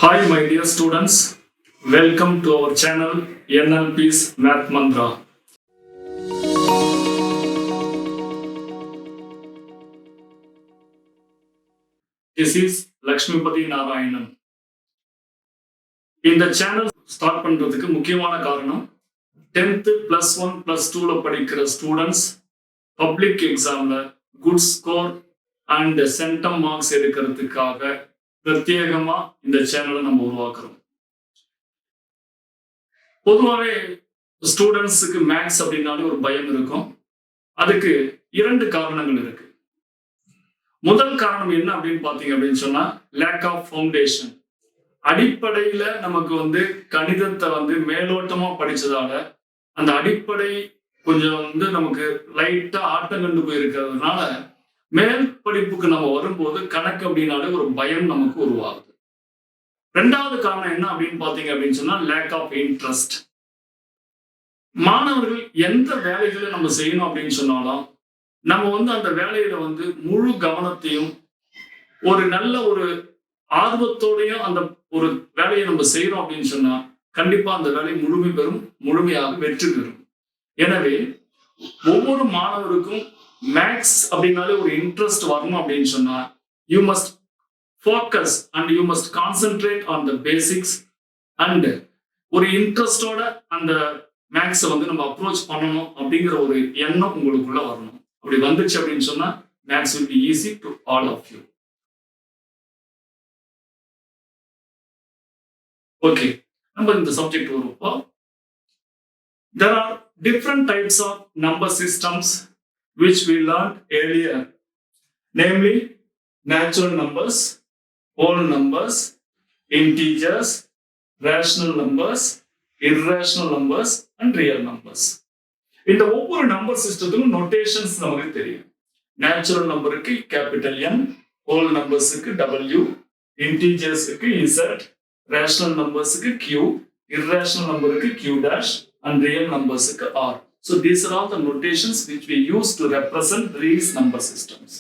Hi, my dear students. Welcome to our channel NLP's Math Mantra. This is Lakshmipati Narayanan. இந்த channel start பண்றதுக்கு முக்கியமான காரணம் 10th +1 +2ல படிக்கிற ஸ்டூடெண்ட்ஸ் பப்ளிக் எக்ஸாம்ல good score and centum marks எடுக்கிறதுக்காக பிரத்யேகமா இந்த சேனலை நம்ம உருவாக்குறோம். பொதுவாகவே ஸ்டூடெண்ட்ஸுக்கு மேக்ஸ் அப்படின்னாலே ஒரு பயம் இருக்கும். அதுக்கு இரண்டு காரணங்கள் இருக்கு. முதல் காரணம் என்ன அப்படின்னு பாத்தீங்க அப்படின்னு சொன்னா லேக் ஆஃப் ஃபவுண்டேஷன். அடிப்படையில நமக்கு கணிதத்தை மேலோட்டமா படிச்சதால அந்த அடிப்படை கொஞ்சம் நமக்கு லைட்டா ஆட்டம் கண்டு போயிருக்கிறதுனால மேல் படிப்புக்கு நம்ம வரும்போது கணக்கு அப்படின்னாலே ஒரு பயம் நமக்கு உருவாகுது. ரெண்டாவது காரணம் என்ன அப்படின்னு பாத்தீங்க அப்படின்னு சொன்னா லேக் ஆஃப் இன்ட்ரெஸ்ட். மாணவர்கள் எந்த வேலைகளை நம்ம செய்யணும் அப்படின்னு சொன்னாலும் நம்ம அந்த வேலையில முழு கவனத்தையும் ஒரு நல்ல ஒரு ஆர்வத்தோடையும் அந்த ஒரு வேலையை நம்ம செய்யறோம் அப்படின்னு சொன்னா கண்டிப்பா அந்த வேலை முழுமையாக வெற்றி பெறும். எனவே ஒவ்வொரு மாணவருக்கும் மேக்ஸ் அப்படின்னாலே ஒரு இன்ட்ரெஸ்ட் வரணும் அப்படின்னு சொன்னா you must focus and you must concentrate on the basics and ஒரு இன்ட்ரெஸ்டோட அந்த மேக்ஸை நம்ம அப்ரோச் பண்ணணும் அப்படிங்கிற ஒரு எண்ணம் உங்களுக்குள்ள வரணும். அப்படி வந்துச்சு அப்படின்னு சொன்னா maths will be easy to all of you. Okay, நம்ம இந்த சப்ஜெக்ட் வருவோம். There are different types of number systems which we learned earlier, namely natural numbers, whole numbers, integers, rational numbers, irrational numbers and real numbers. இந்த ஒவ்வொரு number சிஸ்டத்துக்கும் notations நமக்கு தெரியும். Natural நம்பருக்கு capital N, whole நம்பர்ஸுக்கு W, இன்டீஜர்ஸுக்கு Z, rational நம்பர்ஸுக்கு Q, irrational நம்பருக்கு Q dash and real நம்பர்ஸுக்கு R. So these are all the notations which we use to represent these number systems.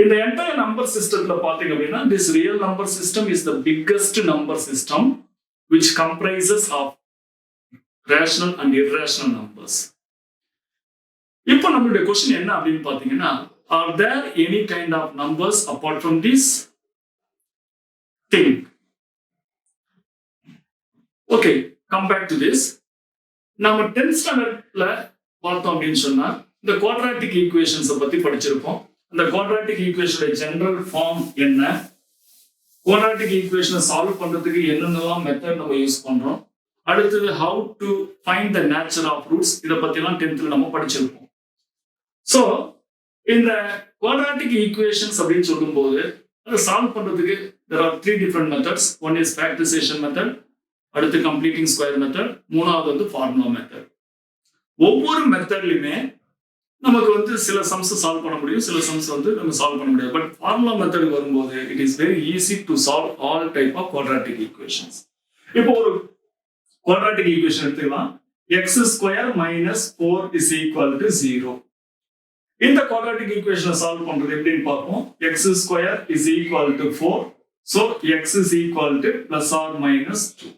In the entire number systemல பாத்தீங்க அப்படின்னா this real number system is the biggest number system which comprises of rational and irrational numbers. இப்போ நம்மளுடைய question என்ன அப்படின்னு பாத்தீங்கன்னா are there any kind of numbers apart from this thing? Okay, come back to this. நம்ம 10th ஸ்டாண்டர்ட்ல பார்த்தோம் அப்படின்னு சொன்னா இந்த குவாட்ராட்டிக் ஈக்குவேஷன்ஸை பத்தி படிச்சிருப்போம். அந்த குவாட்ராட்டிக் ஈக்குவேஷனோட ஜெனரல் ஃபார்ம் என்ன, குவாட்ராட்டிக் ஈக்குவேஷனை சால்வ் பண்றதுக்கு என்னென்னலாம் மெத்தட் நம்ம யூஸ் பண்றோம், அடுத்தது how to find the nature of roots, இதை பத்திலாம் 10th நம்ம படிச்சிருப்போம். ஸோ இந்த குவாட்ராட்டிக் ஈக்குவேஷன்ஸ் அப்படின்னு சொல்லும்போது அதை சால்வ் பண்றதுக்கு there are 3 different methods. One is factorization method, அடுத்து கம்ப்ளீட்டிங் ஸ்கொயர் மெத்தட், மூணாவது ஃபார்முலா மெத்தட். ஒவ்வொரு மெத்தட்லயுமே நமக்கு சில சம்ஸ் சால்வ் பண்ண முடியும், சில சம்ஸ் நம்ம சால்வ் பண்ண முடியாது. பட் ஃபார்முலா மெத்தட் வரும்போது it is very easy to solve all type of quadratic equations. இப்போ ஒரு குவாட்ராட்டிக் ஈக்குவேஷன் எடுத்துக்கலாம். x² - 4 = 0. இந்த குவாட்ராட்டிக் ஈக்குவேஷனை சால்வ் பண்றது எப்படின்னு பார்ப்போம். x² = 4, so x is equal to +or -2.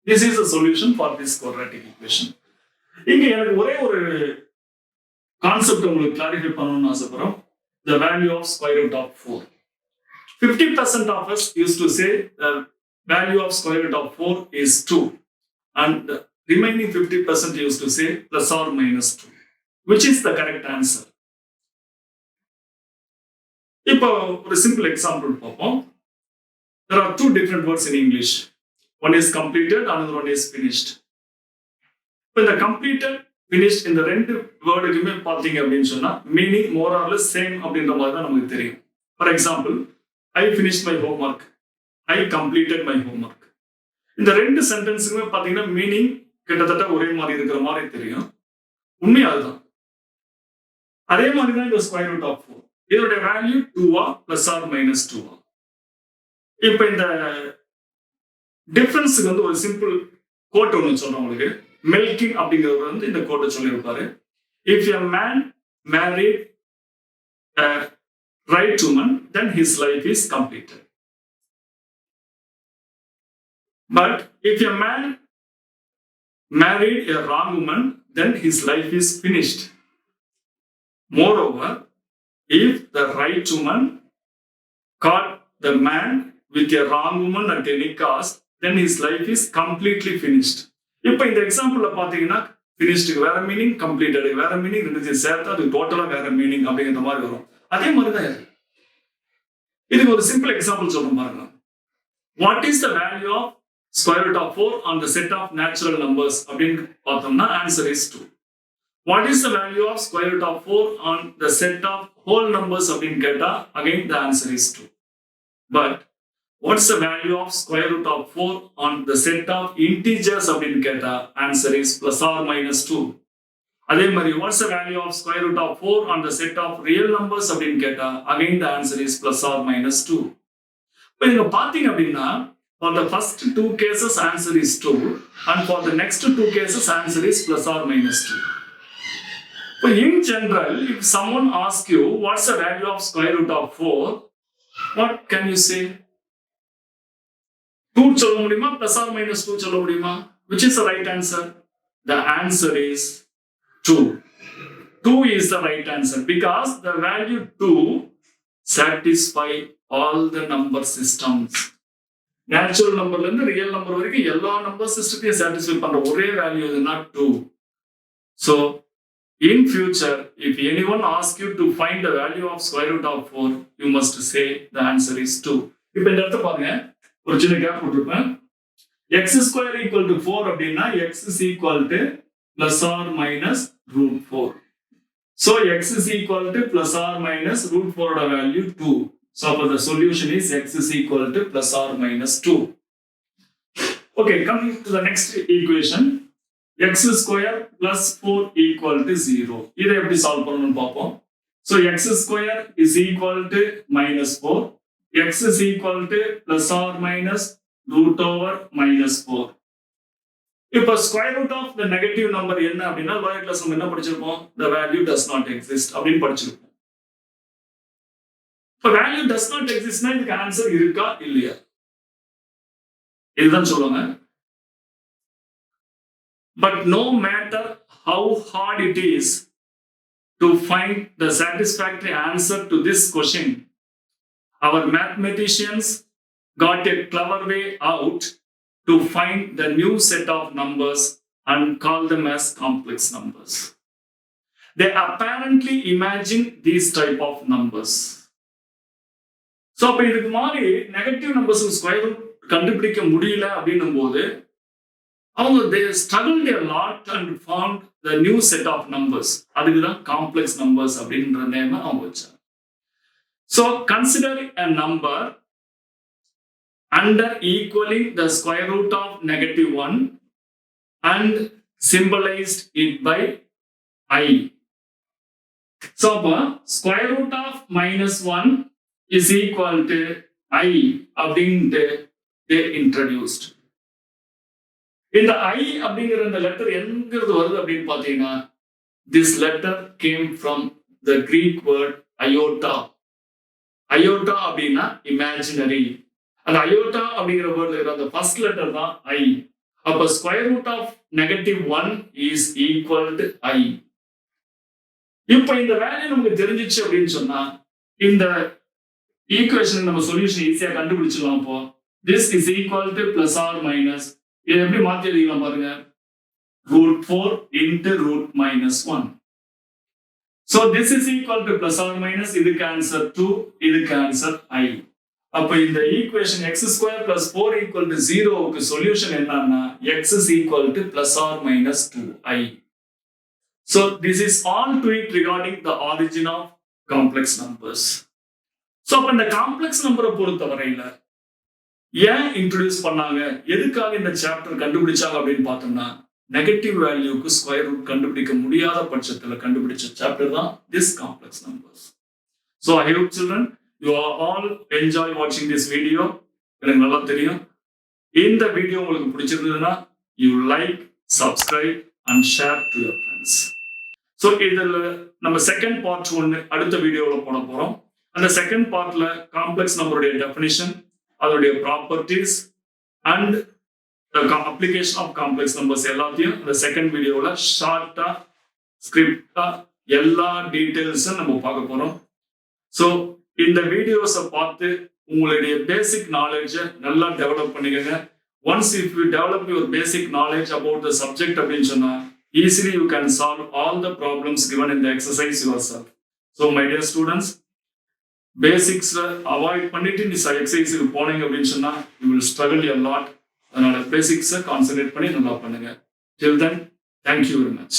This is the solution for this quadratic equation. இங்க எனக்கு ஒரே ஒரு கான்செப்ட் உங்களுக்கு கிளாரிஃபை பண்ணணும்னு ஆசைப்படுறோம். The value of square root of 4. 50% of us used to say the value of square root of 4 is 2 and the remaining 50% used to say +or -2. Which is the correct answer? இப்போ ஒரு simple example பார்ப்போம். There are 2 different words in English. One is completed, another one is finished. இப்போ இந்த completed, finished இந்த ரெண்டு வேர்டுக்குமே பார்த்தீங்க அப்படின்னு சொன்னா meaning more or less same அப்படின்ற மாதிரி தான் நமக்கு தெரியும். For example, I finished my homework, I completed my homework. இந்த ரெண்டு சென்டென்ஸுக்குமே பார்த்தீங்கன்னா மீனிங் கிட்டத்தட்ட ஒரே மாதிரி இருக்கிற மாதிரி தெரியும். உண்மை அதுதான். அதே மாதிரி தான் இந்த ஸ்கொயர் ரூட் ஆஃப் 4. இதோட வேல்யூ 2 +or -2. இப்போ இந்த டிஃபரன்ஸுக்கு ஒரு சிம்பிள் கோட் ஒன்று சொல்றேன் உங்களுக்கு. மெல்கின் அப்படிங்கிறவர் இந்த கோட்டை சொல்லியிருப்பாரு. If a man married right woman then his life is completed. But if a man married a wrong woman, then his life is finished. Moreover, if the right woman caught the man with a wrong woman at any cost, then his life is completely finished. இப்போ இந்த எக்ஸாம்பிள்ல பாத்தீங்கன்னா ஃபினிஷ்டுக்கு வேற meaning, completed வேற meaning, ரெண்டு சேர்த்தா அது டோட்டலா வேற மீனிங் அப்படிங்கிற மாதிரி வரும். அதே மாதிரி தான் இதுக்கு ஒரு சிம்பிள் எக்ஸாம்பிள் சொல்றேன் பாருங்க. What is the value of square root of 4 on the set of natural numbers அப்படின்னு பார்த்தோம்னா answer is 2. What is the value of square root of 4 on the set of whole numbers அப்படின்னு கேட்டா again the answer is 2. But what's the value of square root of 4 on the set of integers அப்படின்னு கேட்டா answer is plus or minus 2. அதே மாதிரி what's the value of square root of 4 on the set of real numbers அப்படின்னு கேட்டா again the answer is plus or minus 2. இப்போ நீங்க பாத்தீங்க அப்படின்னா for the first two cases answer is 2 and for the next two cases answer is plus or minus 2. But in general, if someone asks you what's the value of square root of 4, what can you say? 2 சொல்ல முடியுமா plus or minus 2 சொல்ல முடியுமா? Which is the right answer? The answer is 2. 2 is the right answer because the value 2 satisfy all the number systems. Natural number ல இருந்து real number வரைக்கும் எல்லா number systemத்தையும் satisfy பண்ற ஒரே வேல்யூ எதுனா 2. So in future, if anyone asks you to find the value of square root of 4, you must say the answer is 2. இப்போ இந்த இடத்த பாருங்க, ஒரு சின்ன gap போட்டுருப்பேன். x square equal to 4 அப்படின்னா x is equal to plus or minus root 4. So x is equal to plus or minus root 4 ஓட value 2. So the solution is x is equal to plus or minus 2. Okay, coming to the next equation. X square plus 4 equal to 0. இதை எப்படி solve பண்ணணும்னு பார்ப்போம். So x square is equal to minus 4. X is equal to plus or minus root over minus 4. இப்போ square root of the negative number என்ன அப்படின்னா lower class நம்ம என்ன படிச்சிருப்போம்? The value does not exist அப்படின்னு படிச்சிருப்போம். இப்போ value does not existனா இதுக்கு ஆன்சர் இருக்கா இல்லையா? இதுதான் சொல்லுவாங்க. But no matter how hard it is to find the satisfactory answer to this question, our mathematicians got a clever way out to find the new set of numbers and call them as complex numbers. They apparently imagine these type of numbers. So, அப்ப இதுக்கு மாதிரி negative numbers square root கண்டுபிடிக்க முடியல அப்படின்னும் போது அவங்க they struggled a lot and found the new set of numbers. அதுக்கு தான் காம்ப்ளெக்ஸ் நம்பர்ஸ் அப்படின்ற நேம் அவங்க வச்சாங்க. So consider a number under equaling the square root of -1 and symbolized it by I. So square root of -1 is equal to I அப்படின்ட்டு they introduced. இந்த I அப்படிங்கிற இந்த letter எங்கிருந்து வருது அப்படின்னு பாத்தீங்கன்னா this letter came from the Greek word iota. Iota அப்படின்னா imaginary. அந்த iota அப்படிங்கிற வேர்ட்ல இருக்கிற அந்த ஃபர்ஸ்ட் லெட்டர் தான் I. அப்ப square root of -1 is equal to I. இப்போ இந்த வேல்யூ நமக்கு தெரிஞ்சிச்சு அப்படின்னு சொன்னா இந்த ஈக்குவேஷன் நம்ம சொல்யூஷன் ஈஸியா கண்டுபிடிச்சிடலாம். அப்போ this is equal to plus or minus இதை எப்படி மாத்தி எழுதிக்கலாம் பாருங்க, √4 into √-1. So this is equal to plus or minus, இதுக்கு ஆன்சர் 2, இதுக்கு ஆன்சர் I. அப்ப இந்த equation x square plus 4 equal to 0க்கு சொல்யூஷன் என்னன்னா x is equal to plus or minus 2i. So this is all to it regarding the origin of complex numbers. So அப்ப இந்த complex நம்பரை பொறுத்தவரையில ஏன் introduce பண்ணாங்க, எதுக்காக இந்த சாப்டர் கண்டுபிடிச்சாங்க அப்படின்னு பார்த்தோம்னா நெகட்டிவ் வேல்யூக்கு ஸ்கொயர் ரூட் கண்டுபிடிக்க முடியாத பட்சத்துல கண்டுபிடிச்ச சாப்டர் தான் this complex numbers. So I hope children you are all enjoy watching this video. எனக்கு நல்லா தெரியும் இந்த வீடியோ உங்களுக்கு பிடிச்சிருந்ததுன்னா you like, subscribe and share to your friends. So இதில் நம்ம செகண்ட் பார்ட் ஒன்று அடுத்த வீடியோவில் போட போறோம். அந்த செகண்ட் பார்ட்ல காம்ப்ளெக்ஸ் நம்பருடைய டெஃபினிஷன், அதோடைய properties and application of complex numbers எல்லாத்தையும் இந்த செகண்ட் வீடியோல ஷார்ட்டா ஸ்கிரிப்டா எல்லா டீடைல்ஸும் நம்ம பார்க்க போறோம். ஸோ இந்த வீடியோஸை பார்த்து உங்களுடைய பேசிக் நாலேஜை நல்லா டெவலப் பண்ணிக்கங்க. Once if you develop your basic knowledge about the subject அப்படின்னு சொன்னா easily you can solve all the problems given in the exercise yourself. So my dear students, basics avoid பண்ணிட்டு நீ எக்ஸசைஸுக்கு போனீங்க அப்படின்னு சொன்னா you will struggle a lot. அதனால பேசிக்ஸை concentrate பண்ணி நல்லா பண்ணுங்க. Till then, thank you very much.